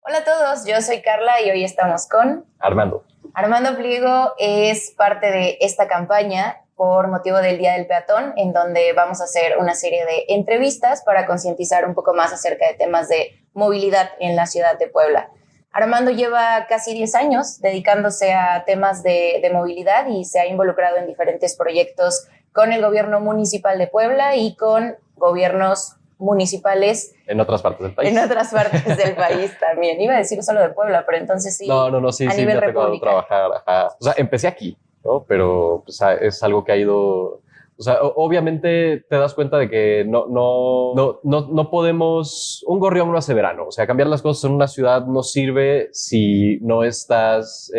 Hola a todos, yo soy Carla y hoy estamos con Armando. Armando Pliego. Es parte de esta campaña por motivo del Día del Peatón, en donde vamos a hacer una serie de entrevistas para concientizar un poco más acerca de temas de movilidad en la ciudad de Puebla. Armando lleva casi 10 años dedicándose a temas de movilidad y se ha involucrado en diferentes proyectos con el gobierno municipal de Puebla y con gobiernos municipales En otras partes del país. en otras partes del país también. Iba a decir solo de Puebla, pero entonces sí, No, sí, a sí, nivel me ha tocado república. trabajar. Ajá. O sea, empecé aquí, ¿no? Pero pues, es algo que ha ido. O sea, obviamente te das cuenta de que no podemos. Un gorrión no hace verano. O sea, cambiar las cosas en una ciudad no sirve si no estás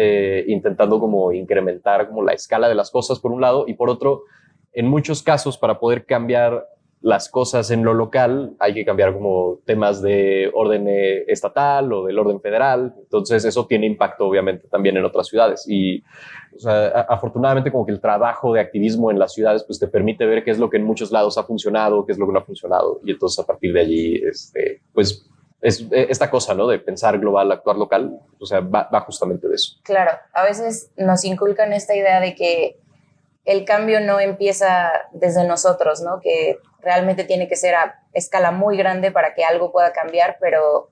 intentando como incrementar como la escala de las cosas, por un lado, y por otro, en muchos casos, para poder cambiar las cosas en lo local, hay que cambiar como temas de orden estatal o del orden federal. Entonces eso tiene impacto obviamente también en otras ciudades. Y o sea, afortunadamente como que el trabajo de activismo en las ciudades pues te permite ver qué es lo que en muchos lados ha funcionado, qué es lo que no ha funcionado. Y entonces a partir de allí, pues es esta cosa, ¿no? De pensar global, actuar local, o sea, va justamente de eso. Claro, a veces nos inculcan esta idea de que el cambio no empieza desde nosotros, ¿no? Que realmente tiene que ser a escala muy grande para que algo pueda cambiar, pero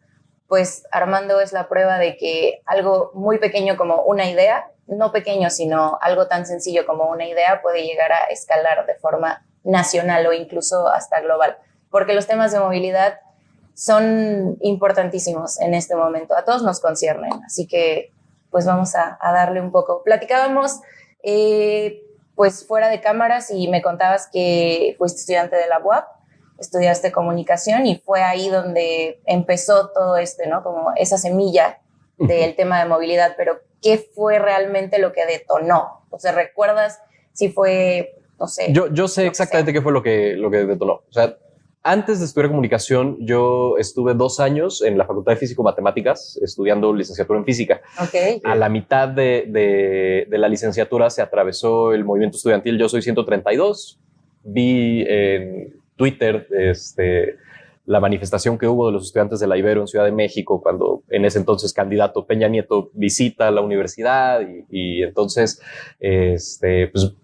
pues Armando es la prueba de que algo muy pequeño como una idea, no pequeño, sino algo tan sencillo como una idea puede llegar a escalar de forma nacional o incluso hasta global, porque los temas de movilidad son importantísimos en este momento, a todos nos conciernen, así que pues vamos a darle un poco. Platicábamos pues fuera de cámaras y me contabas que fuiste estudiante de la UAP, estudiaste comunicación y fue ahí donde empezó todo ¿no? Como esa semilla del tema de movilidad, pero ¿qué fue realmente lo que detonó? O sea, ¿recuerdas si fue, no sé? Yo sé exactamente qué fue lo que detonó. O sea, antes de estudiar comunicación, yo estuve 2 años en la Facultad de Físico-Matemáticas estudiando licenciatura en física. Okay. A la mitad de la licenciatura se atravesó el movimiento estudiantil Yo Soy 132. Vi en Twitter la manifestación que hubo de los estudiantes de la Ibero en Ciudad de México cuando en ese entonces candidato Peña Nieto visita la universidad y entonces pues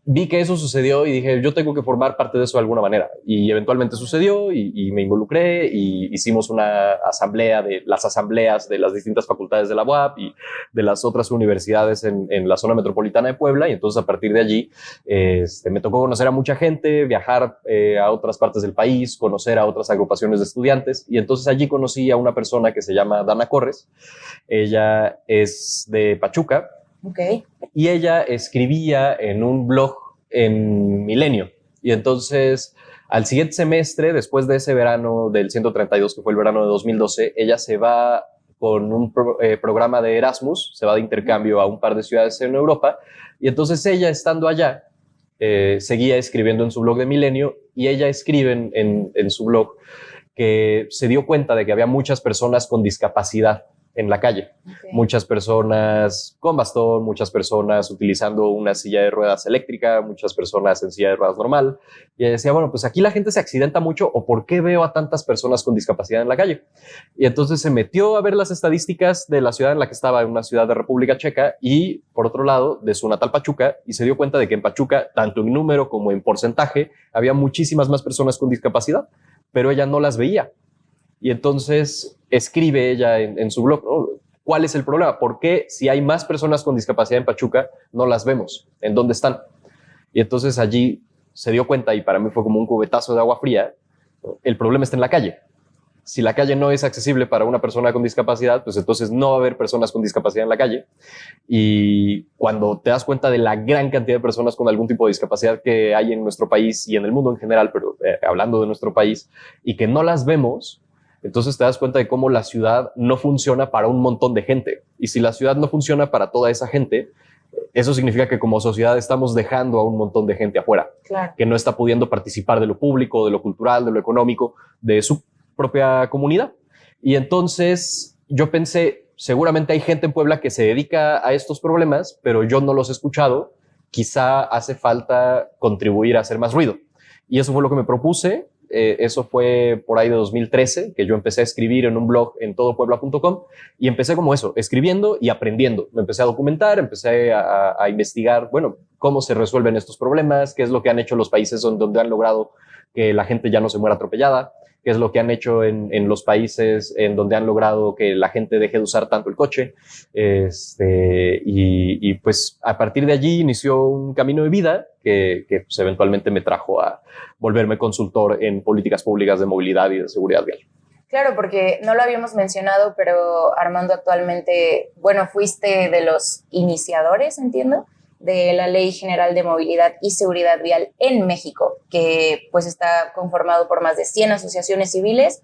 vi que eso sucedió y dije, yo tengo que formar parte de eso de alguna manera. Y eventualmente sucedió y me involucré y hicimos una asamblea de las asambleas de las distintas facultades de la UAP y de las otras universidades en la zona metropolitana de Puebla. Y entonces a partir de allí me tocó conocer a mucha gente, viajar a otras partes del país, conocer a otras agrupaciones de estudiantes. Y entonces allí conocí a una persona que se llama Dana Corres. Ella es de Pachuca. Okay. Y ella escribía en un blog en Milenio. Y entonces, al siguiente semestre, después de ese verano del 132, que fue el verano de 2012, ella se va con un programa de Erasmus, se va de intercambio a un par de ciudades en Europa. Y entonces ella, estando allá, seguía escribiendo en su blog de Milenio y ella escribe en su blog que se dio cuenta de que había muchas personas con discapacidad en la calle. Okay. Muchas personas con bastón, muchas personas utilizando una silla de ruedas eléctrica, muchas personas en silla de ruedas normal. Y decía, bueno, pues aquí la gente se accidenta mucho, ¿o por qué veo a tantas personas con discapacidad en la calle? Y entonces se metió a ver las estadísticas de la ciudad en la que estaba, en una ciudad de República Checa, y por otro lado, de su natal Pachuca, y se dio cuenta de que en Pachuca, tanto en número como en porcentaje, había muchísimas más personas con discapacidad, pero ella no las veía. Y entonces escribe ella en su blog, ¿no? ¿Cuál es el problema? ¿Por qué si hay más personas con discapacidad en Pachuca no las vemos? ¿En dónde están? Y entonces allí se dio cuenta, y para mí fue como un cubetazo de agua fría, el problema está en la calle. Si la calle no es accesible para una persona con discapacidad, pues entonces no va a haber personas con discapacidad en la calle. Y cuando te das cuenta de la gran cantidad de personas con algún tipo de discapacidad que hay en nuestro país y en el mundo en general, pero hablando de nuestro país, y que no las vemos, entonces te das cuenta de cómo la ciudad no funciona para un montón de gente. Y si la ciudad no funciona para toda esa gente, eso significa que como sociedad estamos dejando a un montón de gente afuera, claro, que no está pudiendo participar de lo público, de lo cultural, de lo económico, de su propia comunidad. Y entonces yo pensé, seguramente hay gente en Puebla que se dedica a estos problemas, pero yo no los he escuchado. Quizá hace falta contribuir a hacer más ruido. Y eso fue lo que me propuse. Eso fue por ahí de 2013, que yo empecé a escribir en un blog en todopuebla.com y empecé como eso, escribiendo y aprendiendo. Me empecé a documentar, empecé a investigar, bueno, cómo se resuelven estos problemas, qué es lo que han hecho los países donde han logrado que la gente ya no se muera atropellada, qué es lo que han hecho en los países en donde han logrado que la gente deje de usar tanto el coche. Y pues a partir de allí inició un camino de vida que pues eventualmente me trajo a volverme consultor en políticas públicas de movilidad y de seguridad vial. Claro, porque no lo habíamos mencionado, pero Armando, actualmente, bueno, fuiste de los iniciadores, entiendo, de la Ley General de Movilidad y Seguridad Vial en México, que pues está conformado por más de 100 asociaciones civiles.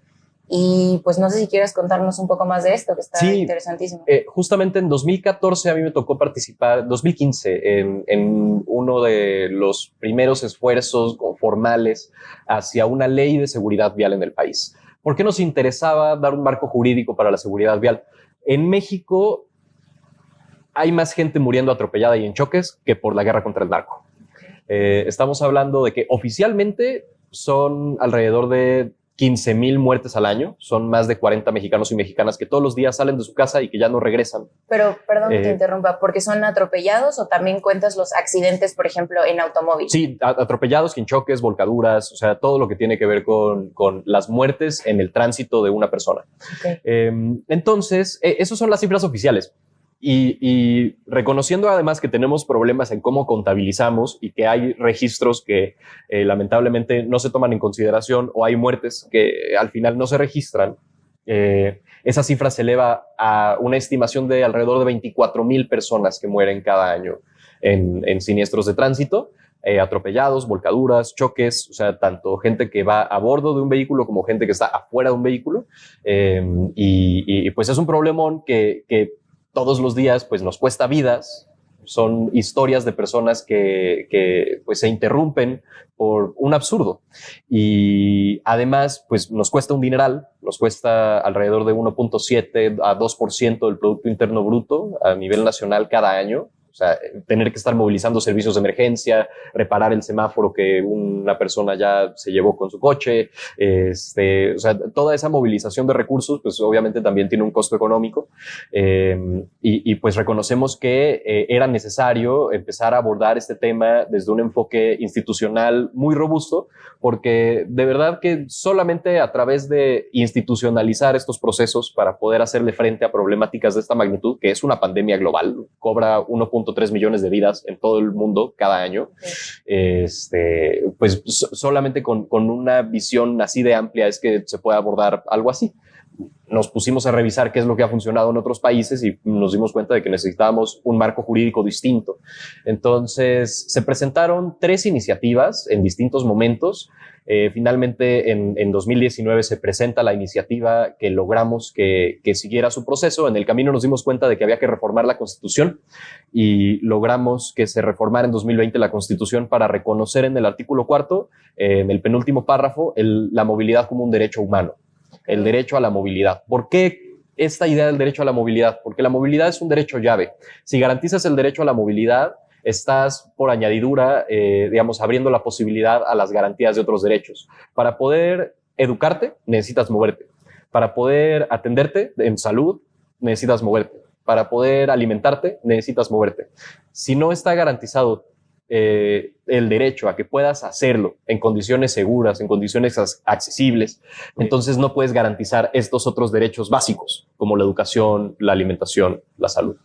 Y pues no sé si quieres contarnos un poco más de esto, que está interesantísimo. Justamente en 2014 a mí me tocó participar, 2015, en uno de los primeros esfuerzos formales hacia una ley de seguridad vial en el país. ¿Por qué nos interesaba dar un marco jurídico para la seguridad vial? En México hay más gente muriendo atropellada y en choques que por la guerra contra el narco. Estamos hablando de que oficialmente son alrededor de 15,000 muertes al año. Son más de 40 mexicanos y mexicanas que todos los días salen de su casa y que ya no regresan. Pero, perdón que te interrumpa, ¿porque son atropellados o también cuentas los accidentes, por ejemplo, en automóvil? Sí, atropellados, en choques, volcaduras, o sea, todo lo que tiene que ver con las muertes en el tránsito de una persona. Okay. Entonces, esas son las cifras oficiales. Y reconociendo además que tenemos problemas en cómo contabilizamos y que hay registros que lamentablemente no se toman en consideración o hay muertes que al final no se registran, esa cifra se eleva a una estimación de alrededor de 24,000 personas que mueren cada año en siniestros de tránsito, atropellados, volcaduras, choques, o sea, tanto gente que va a bordo de un vehículo como gente que está afuera de un vehículo. Y pues es un problemón que todos los días pues nos cuesta vidas. Son historias de personas que pues se interrumpen por un absurdo. Y además pues nos cuesta un dineral, nos cuesta alrededor de 1.7 a 2% del Producto Interno Bruto a nivel nacional cada año. O sea, tener que estar movilizando servicios de emergencia, reparar el semáforo que una persona ya se llevó con su coche. O sea, toda esa movilización de recursos, pues obviamente también tiene un costo económico. Y pues reconocemos que era necesario empezar a abordar este tema desde un enfoque institucional muy robusto, porque de verdad que solamente a través de institucionalizar estos procesos para poder hacerle frente a problemáticas de esta magnitud, que es una pandemia global, cobra 1.3 millones de vidas en todo el mundo cada año. Pues solamente con una visión así de amplia es que se puede abordar algo así. Nos pusimos a revisar qué es lo que ha funcionado en otros países y nos dimos cuenta de que necesitábamos un marco jurídico distinto. Entonces se presentaron 3 iniciativas en distintos momentos. Finalmente en 2019 se presenta la iniciativa que logramos que siguiera su proceso. En el camino nos dimos cuenta de que había que reformar la Constitución y logramos que se reformara en 2020 la Constitución para reconocer en el artículo 4, en el penúltimo párrafo, la movilidad como un derecho humano, el derecho a la movilidad. ¿Por qué esta idea del derecho a la movilidad? Porque la movilidad es un derecho llave. Si garantizas el derecho a la movilidad, estás por añadidura, digamos, abriendo la posibilidad a las garantías de otros derechos. Para poder educarte, necesitas moverte. Para poder atenderte en salud, necesitas moverte. Para poder alimentarte, necesitas moverte. Si no está garantizado el derecho a que puedas hacerlo en condiciones seguras, en condiciones accesibles, entonces no puedes garantizar estos otros derechos básicos, como la educación, la alimentación, la salud.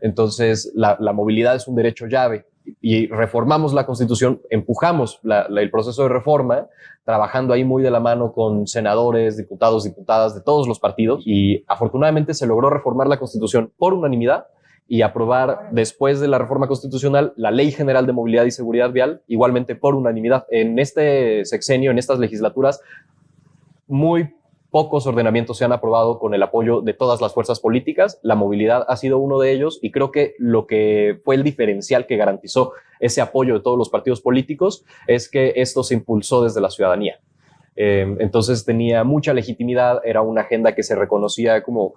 Entonces, la movilidad es un derecho llave y reformamos la Constitución, empujamos el proceso de reforma, trabajando ahí muy de la mano con senadores, diputados, diputadas de todos los partidos, y afortunadamente se logró reformar la Constitución por unanimidad y aprobar después de la reforma constitucional la Ley General de Movilidad y Seguridad Vial, igualmente por unanimidad. En este sexenio, en estas legislaturas, muy pocos ordenamientos se han aprobado con el apoyo de todas las fuerzas políticas. La movilidad ha sido uno de ellos y creo que lo que fue el diferencial que garantizó ese apoyo de todos los partidos políticos es que esto se impulsó desde la ciudadanía. Entonces tenía mucha legitimidad, era una agenda que se reconocía como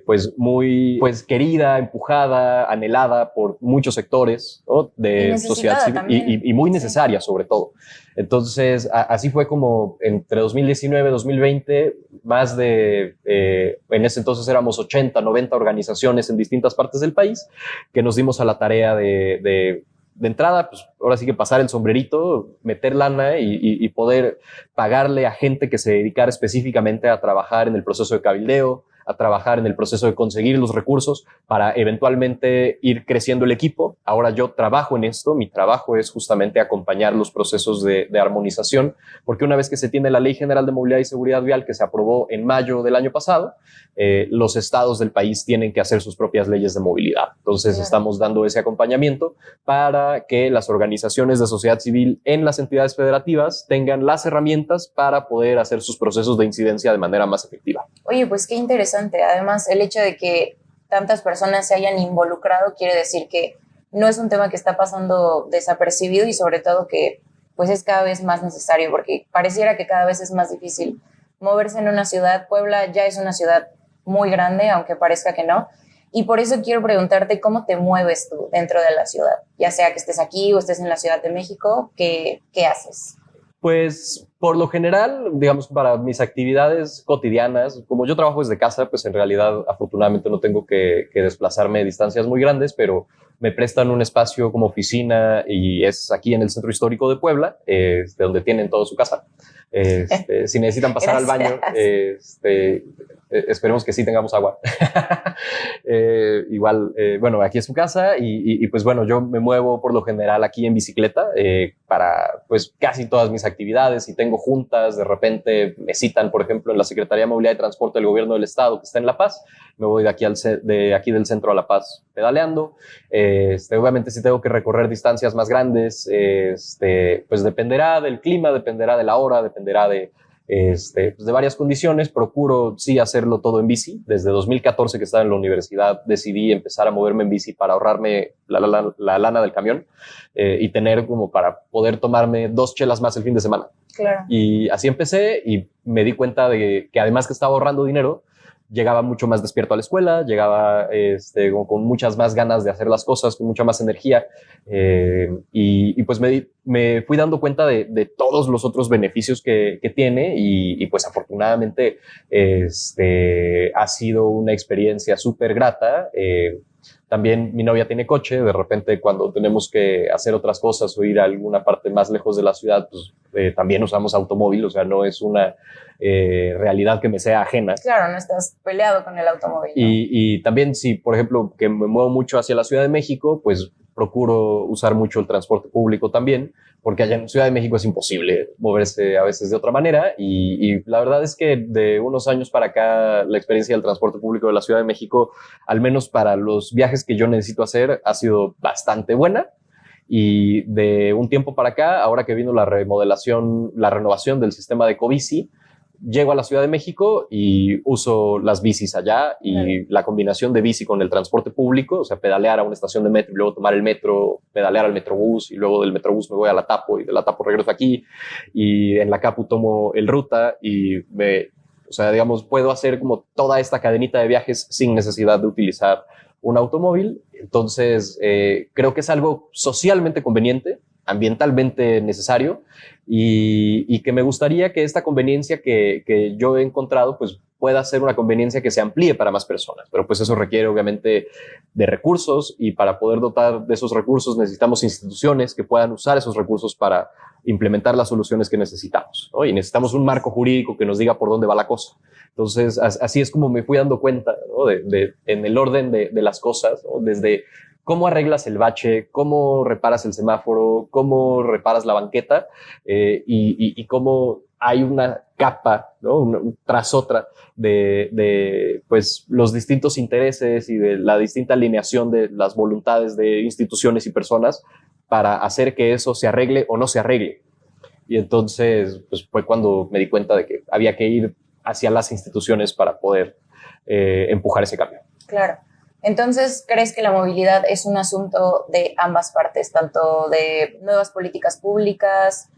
pues muy pues querida, empujada, anhelada por muchos sectores, ¿no?, de sociedad civil y muy necesaria, sí, sobre todo. Entonces así fue como entre 2019 y 2020 más de, en ese entonces éramos 80, 90 organizaciones en distintas partes del país que nos dimos a la tarea de entrada, pues ahora sí que pasar el sombrerito, meter lana y poder pagarle a gente que se dedicara específicamente a trabajar en el proceso de cabildeo, a trabajar en el proceso de conseguir los recursos para eventualmente ir creciendo el equipo. Ahora yo trabajo en esto, mi trabajo es justamente acompañar los procesos de armonización, porque una vez que se tiene la Ley General de Movilidad y Seguridad Vial, que se aprobó en mayo del año pasado, los estados del país tienen que hacer sus propias leyes de movilidad. Entonces estamos dando ese acompañamiento para que las organizaciones de sociedad civil en las entidades federativas tengan las herramientas para poder hacer sus procesos de incidencia de manera más efectiva. Oye, pues qué interesante. Además, el hecho de que tantas personas se hayan involucrado quiere decir que no es un tema que está pasando desapercibido y sobre todo que pues es cada vez más necesario, porque pareciera que cada vez es más difícil moverse en una ciudad. Puebla ya es una ciudad muy grande, aunque parezca que no, y por eso quiero preguntarte cómo te mueves tú dentro de la ciudad, ya sea que estés aquí o estés en la Ciudad de México. ¿Qué haces? Pues por lo general, digamos, para mis actividades cotidianas, como yo trabajo desde casa, pues en realidad afortunadamente no tengo que desplazarme distancias muy grandes, pero me prestan un espacio como oficina y es aquí en el centro histórico de Puebla, donde tienen toda su casa. Si necesitan pasar al baño, esperemos que sí tengamos agua. Igual, bueno, aquí es su casa y pues bueno, yo me muevo por lo general aquí en bicicleta para pues casi todas mis actividades. Si tengo juntas, de repente me citan, por ejemplo, en la Secretaría de Movilidad y Transporte del Gobierno del Estado que está en La Paz, me voy de aquí del centro a La Paz pedaleando. Obviamente si tengo que recorrer distancias más grandes, pues dependerá del clima, dependerá de la hora, dependerá pues de varias condiciones. Procuro sí hacerlo todo en bici. Desde 2014 que estaba en la universidad decidí empezar a moverme en bici para ahorrarme la lana del camión y tener como para poder tomarme 2 chelas más el fin de semana. Claro. Y así empecé y me di cuenta de que además que estaba ahorrando dinero, llegaba mucho más despierto a la escuela, llegaba con muchas más ganas de hacer las cosas, con mucha más energía, y pues me fui dando cuenta de todos los otros beneficios que tiene y pues afortunadamente ha sido una experiencia súper grata. También mi novia tiene coche, de repente cuando tenemos que hacer otras cosas o ir a alguna parte más lejos de la ciudad, pues también usamos automóvil, o sea, no es una realidad que me sea ajena. Claro, no estás peleado con el automóvil, ¿no? Y también si, por ejemplo, que me muevo mucho hacia la Ciudad de México, pues procuro usar mucho el transporte público también, porque allá en Ciudad de México es imposible moverse a veces de otra manera y la verdad es que de unos años para acá la experiencia del transporte público de la Ciudad de México, al menos para los viajes que yo necesito hacer, ha sido bastante buena. Y de un tiempo para acá, ahora que vino la renovación del sistema de Ecobici, llego a la Ciudad de México y uso las bicis allá y la combinación de bici con el transporte público, o sea, pedalear a una estación de metro y luego tomar el metro, pedalear al metrobús y luego del metrobús me voy a la Tapo y de la Tapo regreso aquí y en la Capu tomo el Ruta y o sea, digamos, puedo hacer como toda esta cadenita de viajes sin necesidad de utilizar un automóvil. Entonces, creo que es algo socialmente conveniente, ambientalmente necesario y que me gustaría que esta conveniencia que yo he encontrado pues pueda ser una conveniencia que se amplíe para más personas, pero pues eso requiere obviamente de recursos y para poder dotar de esos recursos necesitamos instituciones que puedan usar esos recursos para implementar las soluciones que necesitamos, ¿no? Y necesitamos un marco jurídico que nos diga por dónde va la cosa. Entonces, así es como me fui dando cuenta, ¿no? En el orden de las cosas, ¿no? Desde cómo arreglas el bache, cómo reparas el semáforo, cómo reparas la banqueta y cómo hay una capa, ¿no? Tras otra de pues, los distintos intereses y de la distinta alineación de las voluntades de instituciones y personas para hacer que eso se arregle o no se arregle. Y entonces pues, fue cuando me di cuenta de que había que ir hacia las instituciones para poder empujar ese cambio. Claro. Entonces, ¿crees que la movilidad es un asunto de ambas partes, tanto de nuevas políticas públicas,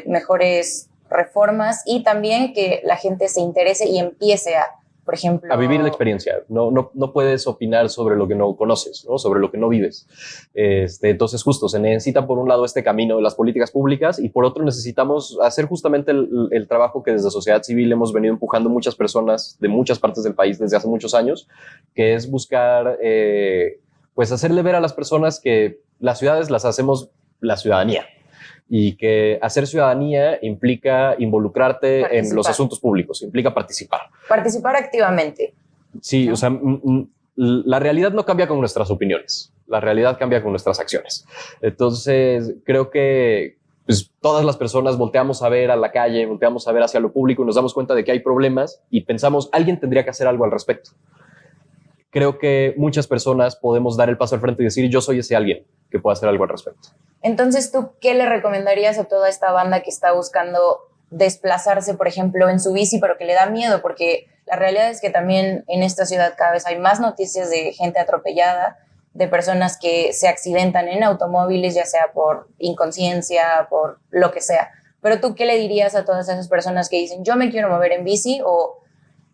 mejores reformas y también que la gente se interese y empiece a, por ejemplo... A vivir la experiencia. No puedes opinar sobre lo que no conoces, ¿no? Sobre lo que no vives. Entonces, justo, se necesita por un lado este camino de las políticas públicas y por otro necesitamos hacer justamente el trabajo que desde sociedad civil hemos venido empujando muchas personas de muchas partes del país desde hace muchos años, que es buscar, pues, hacerle ver a las personas que las ciudades las hacemos la ciudadanía. Y que hacer ciudadanía implica involucrarte en los asuntos públicos, implica participar. Participar activamente. Sí, ¿no? O sea, la realidad no cambia con nuestras opiniones, la realidad cambia con nuestras acciones. Entonces, creo que pues, todas las personas volteamos a ver a la calle, volteamos a ver hacia lo público y nos damos cuenta de que hay problemas y pensamos, alguien tendría que hacer algo al respecto. Creo que muchas personas podemos dar el paso al frente y decir, yo soy ese alguien que puede hacer algo al respecto. Entonces, ¿tú qué le recomendarías a toda esta banda que está buscando desplazarse, por ejemplo, en su bici, pero que le da miedo? Porque la realidad es que también en esta ciudad cada vez hay más noticias de gente atropellada, de personas que se accidentan en automóviles, ya sea por inconsciencia, por lo que sea. Pero ¿tú qué le dirías a todas esas personas que dicen, yo me quiero mover en bici o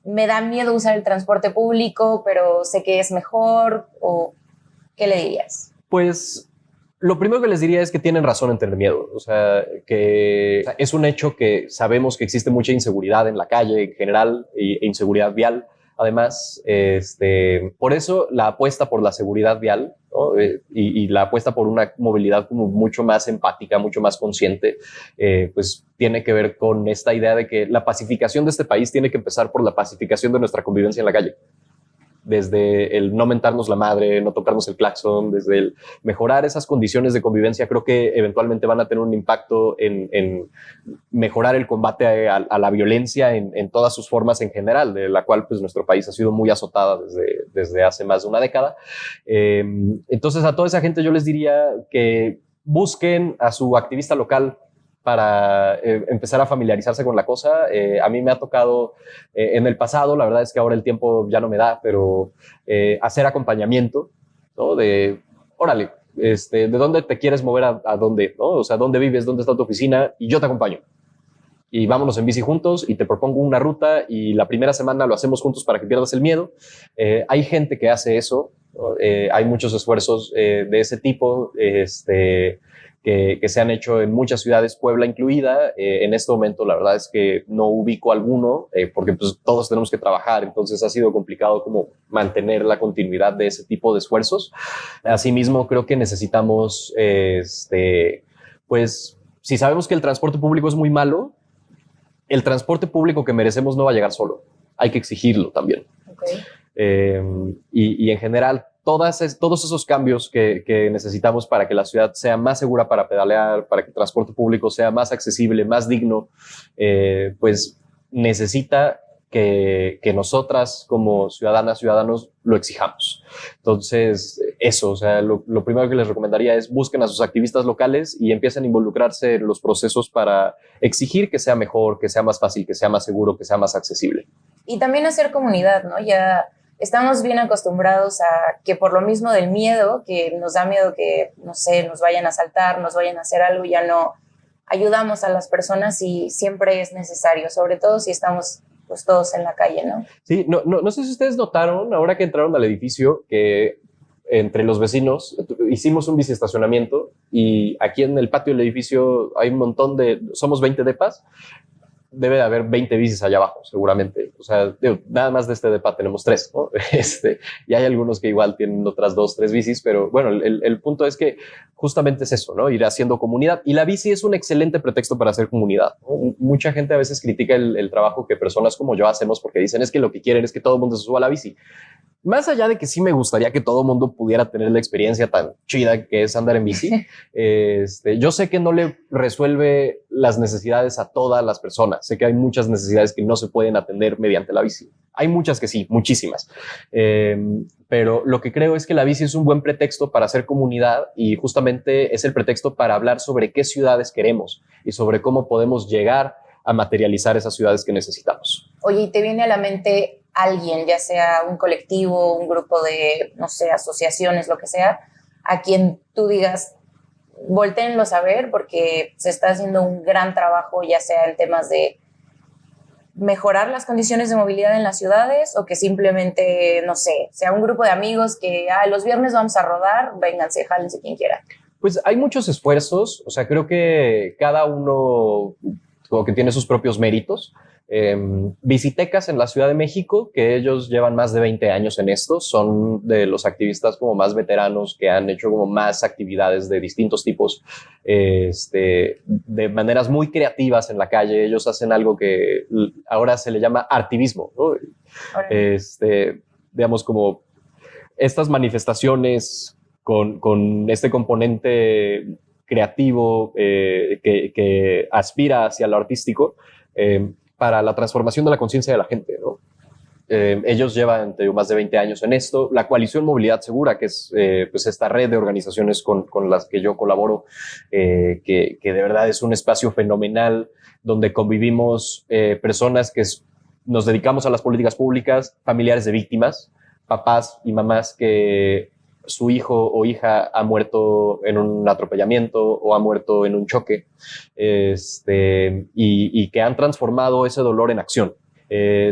me da miedo usar el transporte público, pero sé que es mejor? ¿O qué le dirías? Pues lo primero que les diría es que tienen razón en tener miedo. O sea, que es un hecho que sabemos que existe mucha inseguridad en la calle en general e inseguridad vial. Además, por eso la apuesta por la seguridad vial, ¿no? y la apuesta por una movilidad como mucho más empática, mucho más consciente, pues tiene que ver con esta idea de que la pacificación de este país tiene que empezar por la pacificación de nuestra convivencia en la calle. Desde el no mentarnos la madre, no tocarnos el claxon, desde el mejorar esas condiciones de convivencia, creo que eventualmente van a tener un impacto en mejorar el combate a la violencia en todas sus formas en general, de la cual pues nuestro país ha sido muy azotada desde hace más de una década. Entonces a toda esa gente yo les diría que busquen a su activista local para empezar a familiarizarse con la cosa. A mí me ha tocado en el pasado, la verdad es que ahora el tiempo ya no me da, pero hacer acompañamiento, ¿no? De, órale, ¿de dónde te quieres mover a dónde? ¿No? O sea, ¿dónde vives? ¿Dónde está tu oficina? Y yo te acompaño. Y vámonos en bici juntos y te propongo una ruta y la primera semana lo hacemos juntos para que pierdas el miedo. Hay gente que hace eso, ¿no? Hay muchos esfuerzos de ese tipo, que se han hecho en muchas ciudades, Puebla incluida. En este momento la verdad es que no ubico alguno porque pues, todos tenemos que trabajar, entonces ha sido complicado como mantener la continuidad de ese tipo de esfuerzos. Asimismo, creo que necesitamos, pues, si sabemos que el transporte público es muy malo, el transporte público que merecemos no va a llegar solo, hay que exigirlo también. Okay. Y en general, todos esos cambios que necesitamos para que la ciudad sea más segura para pedalear, para que el transporte público sea más accesible, más digno, pues necesita que nosotras como ciudadanas, ciudadanos, lo exijamos. Entonces, eso, o sea, lo primero que les recomendaría es busquen a sus activistas locales y empiecen a involucrarse en los procesos para exigir que sea mejor, que sea más fácil, que sea más seguro, que sea más accesible. Y también hacer comunidad, ¿no? Ya estamos bien acostumbrados a que por lo mismo del miedo, que nos da miedo que, no sé, nos vayan a asaltar, nos vayan a hacer algo, ya no ayudamos a las personas y siempre es necesario, sobre todo si estamos pues todos en la calle, ¿no? Sí, no sé si ustedes notaron, ahora que entraron al edificio, que entre los vecinos hicimos un biciestacionamiento y aquí en el patio del edificio hay un montón somos 20 depas, debe de haber 20 bicis allá abajo, seguramente. O sea, nada más de este depa tenemos 3, ¿no? Y hay algunos que igual tienen otras 2, 3 bicis, pero bueno, el punto es que justamente es eso, ¿no? Ir haciendo comunidad. Y la bici es un excelente pretexto para hacer comunidad, ¿no? Mucha gente a veces critica el trabajo que personas como yo hacemos porque dicen es que lo que quieren es que todo el mundo se suba a la bici. Más allá de que sí me gustaría que todo el mundo pudiera tener la experiencia tan chida que es andar en bici, yo sé que no le resuelve las necesidades a todas las personas. Sé que hay muchas necesidades que no se pueden atender mediante la bici. Hay muchas que sí, muchísimas. Pero lo que creo es que la bici es un buen pretexto para hacer comunidad y justamente es el pretexto para hablar sobre qué ciudades queremos y sobre cómo podemos llegar a materializar esas ciudades que necesitamos. Oye, ¿y te viene a la mente alguien, ya sea un colectivo, un grupo de, no sé, asociaciones, lo que sea, a quien tú digas, voltéenlos a ver porque se está haciendo un gran trabajo, ya sea en temas de mejorar las condiciones de movilidad en las ciudades o que simplemente, no sé, sea un grupo de amigos que los viernes vamos a rodar, vénganse, jálense quien quiera. Pues hay muchos esfuerzos, o sea, creo que cada uno como que tiene sus propios méritos. Visitecas en la Ciudad de México, que ellos llevan más de 20 años en esto, son de los activistas como más veteranos que han hecho como más actividades de distintos tipos, de maneras muy creativas en la calle. Ellos hacen algo que ahora se le llama artivismo, ¿no? Digamos como estas manifestaciones con este componente creativo que aspira hacia lo artístico, para la transformación de la conciencia de la gente, ¿no? Ellos llevan más de 20 años en esto. La Coalición Movilidad Segura, que es pues esta red de organizaciones con las que yo colaboro, que de verdad es un espacio fenomenal donde convivimos personas que nos dedicamos a las políticas públicas, familiares de víctimas, papás y mamás que su hijo o hija ha muerto en un atropellamiento o ha muerto en un choque, y que han transformado ese dolor en acción.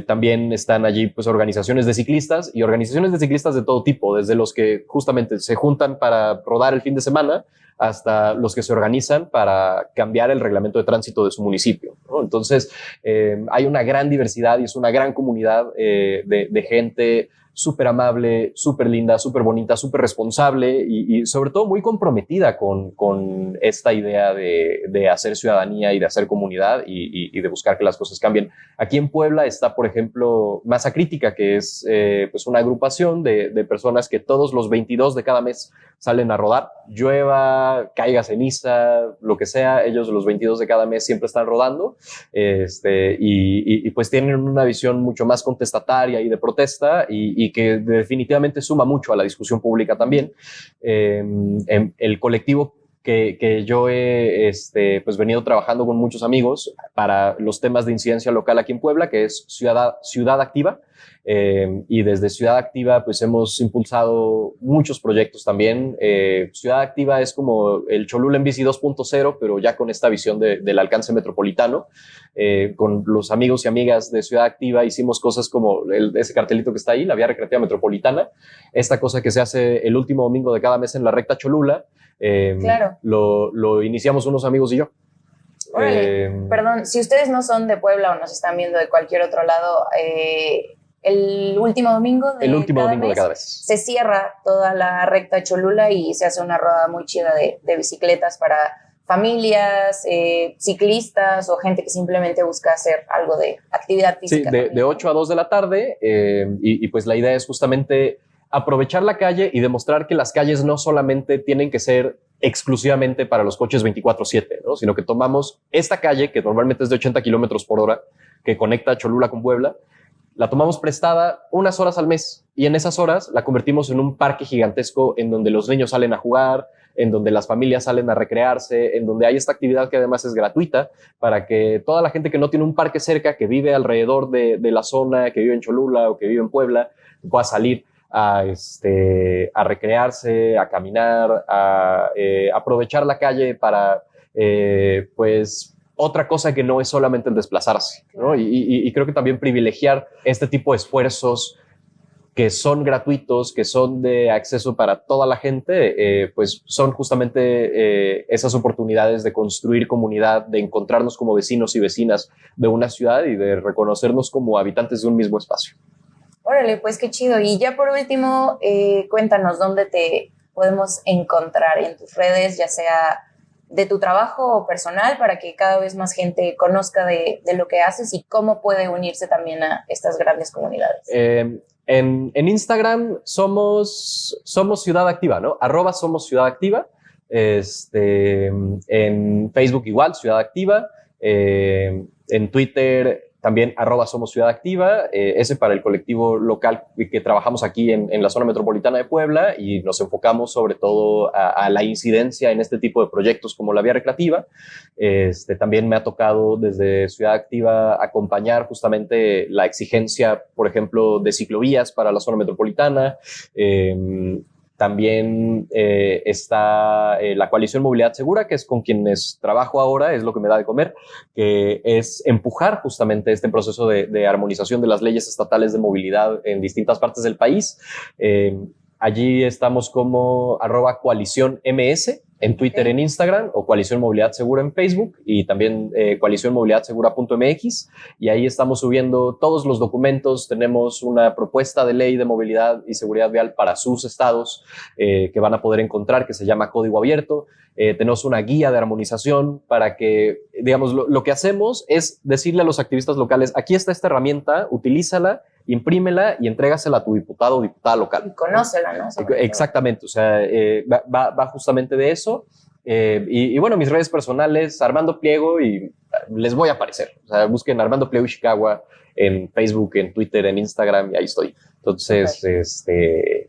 También están allí pues organizaciones de ciclistas y organizaciones de ciclistas de todo tipo, desde los que justamente se juntan para rodar el fin de semana hasta los que se organizan para cambiar el reglamento de tránsito de su municipio, ¿no? Entonces, hay una gran diversidad y es una gran comunidad de gente súper amable, súper linda, súper bonita, súper responsable y sobre todo muy comprometida con esta idea de hacer ciudadanía y de hacer comunidad y de buscar que las cosas cambien. Aquí en Puebla está, por ejemplo, Masa Crítica, que es pues una agrupación de personas que todos los 22 de cada mes salen a rodar, llueva, caiga ceniza, lo que sea, ellos los 22 de cada mes siempre están rodando, y pues tienen una visión mucho más contestataria y de protesta y que definitivamente suma mucho a la discusión pública también. El colectivo que yo he pues venido trabajando con muchos amigos para los temas de incidencia local aquí en Puebla, que es Ciudad Activa, y desde Ciudad Activa pues hemos impulsado muchos proyectos también. Ciudad Activa es como el Cholula en bici 2.0, pero ya con esta visión del alcance metropolitano. Con los amigos y amigas de Ciudad Activa hicimos cosas como ese cartelito que está ahí, la Vía Recreativa Metropolitana, esta cosa que se hace el último domingo de cada mes en la recta Cholula. Claro. Lo iniciamos unos amigos y yo. Órale, perdón, si ustedes no son de Puebla o nos están viendo de cualquier otro lado, el último domingo de cada mes se cierra toda la recta Cholula y se hace una rodada muy chida de bicicletas para familias, ciclistas o gente que simplemente busca hacer algo de actividad física. Sí, de 8 a 2 de la tarde, y pues la idea es justamente aprovechar la calle y demostrar que las calles no solamente tienen que ser exclusivamente para los coches 24/7, ¿no? Sino que tomamos esta calle, que normalmente es de 80 kilómetros por hora, que conecta Cholula con Puebla, la tomamos prestada unas horas al mes y en esas horas la convertimos en un parque gigantesco en donde los niños salen a jugar, en donde las familias salen a recrearse, en donde hay esta actividad que además es gratuita para que toda la gente que no tiene un parque cerca, que vive alrededor de la zona, que vive en Cholula o que vive en Puebla, pueda salir a recrearse, a caminar, a aprovechar la calle para pues otra cosa que no es solamente el desplazarse, ¿no? Y creo que también privilegiar este tipo de esfuerzos que son gratuitos, que son de acceso para toda la gente, pues son justamente esas oportunidades de construir comunidad, de encontrarnos como vecinos y vecinas de una ciudad y de reconocernos como habitantes de un mismo espacio. Órale, pues qué chido. Y ya por último, cuéntanos dónde te podemos encontrar en tus redes, ya sea de tu trabajo o personal, para que cada vez más gente conozca de lo que haces y cómo puede unirse también a estas grandes comunidades. En Instagram somos Ciudad Activa, ¿no? @somos Ciudad Activa. En Facebook igual, Ciudad Activa. En Twitter también @somos Ciudad Activa, ese para el colectivo local que trabajamos aquí en la zona metropolitana de Puebla y nos enfocamos sobre todo a la incidencia en este tipo de proyectos como la Vía Recreativa. También me ha tocado desde Ciudad Activa acompañar justamente la exigencia, por ejemplo, de ciclovías para la zona metropolitana. También está la Coalición Movilidad Segura, que es con quienes trabajo ahora, es lo que me da de comer, que es empujar justamente este proceso de armonización de las leyes estatales de movilidad en distintas partes del país. Allí estamos como @coaliciónms en Twitter, en Instagram, o Coalición Movilidad Segura en Facebook, y también coaliciónmovilidad.segura.mx, y ahí estamos subiendo todos los documentos. Tenemos una propuesta de ley de movilidad y seguridad vial para sus estados que van a poder encontrar, que se llama Código Abierto. Tenemos una guía de armonización para que, digamos, lo que hacemos es decirle a los activistas locales: aquí está esta herramienta, utilízala, imprímela y entrégasela a tu diputado o diputada local. Y conócela, ¿no? Exactamente, o sea, va justamente de eso. Y bueno, mis redes personales, Armando Pliego, y les voy a aparecer. O sea, busquen Armando Pliego Ishikawa en Facebook, en Twitter, en Instagram, y ahí estoy. Entonces,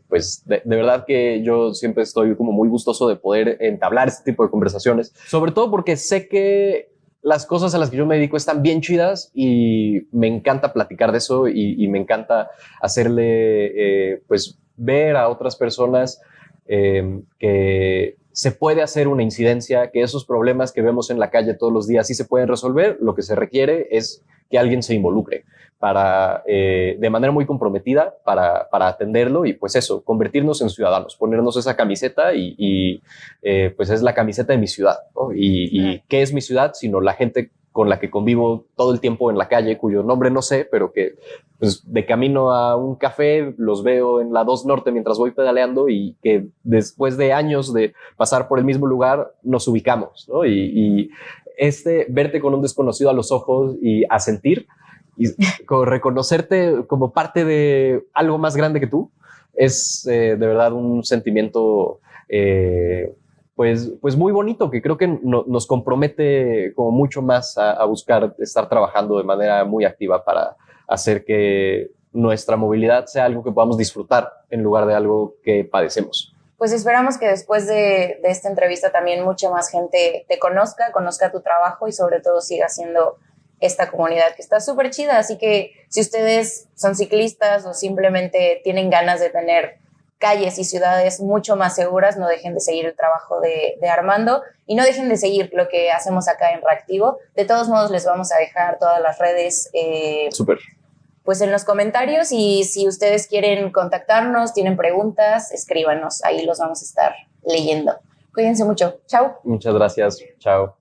pues de verdad que yo siempre estoy como muy gustoso de poder entablar este tipo de conversaciones, sobre todo porque sé que las cosas a las que yo me dedico están bien chidas y me encanta platicar de eso, y me encanta hacerle, pues, ver a otras personas que se puede hacer una incidencia, que esos problemas que vemos en la calle todos los días sí se pueden resolver. Lo que se requiere es que alguien se involucre de manera muy comprometida para atenderlo, y pues eso, convertirnos en ciudadanos, ponernos esa camiseta y pues es la camiseta de mi ciudad, ¿no? Y ¿qué es mi ciudad? Sino la gente con la que convivo todo el tiempo en la calle, cuyo nombre no sé, pero que pues, de camino a un café los veo en la 2 Norte mientras voy pedaleando, y que después de años de pasar por el mismo lugar nos ubicamos, ¿no? Y verte con un desconocido a los ojos y a sentir y reconocerte como parte de algo más grande que tú es de verdad un sentimiento pues muy bonito, que creo que nos compromete como mucho más a buscar estar trabajando de manera muy activa para hacer que nuestra movilidad sea algo que podamos disfrutar en lugar de algo que padecemos. Pues esperamos que después de esta entrevista también mucha más gente te conozca tu trabajo, y sobre todo siga siendo esta comunidad que está súper chida. Así que si ustedes son ciclistas o simplemente tienen ganas de tener calles y ciudades mucho más seguras, no dejen de seguir el trabajo de Armando, y no dejen de seguir lo que hacemos acá en Reactivo. De todos modos, les vamos a dejar todas las redes Súper. Pues en los comentarios, y si ustedes quieren contactarnos, tienen preguntas, escríbanos, ahí los vamos a estar leyendo. Cuídense mucho. Chao. Muchas gracias. Chao.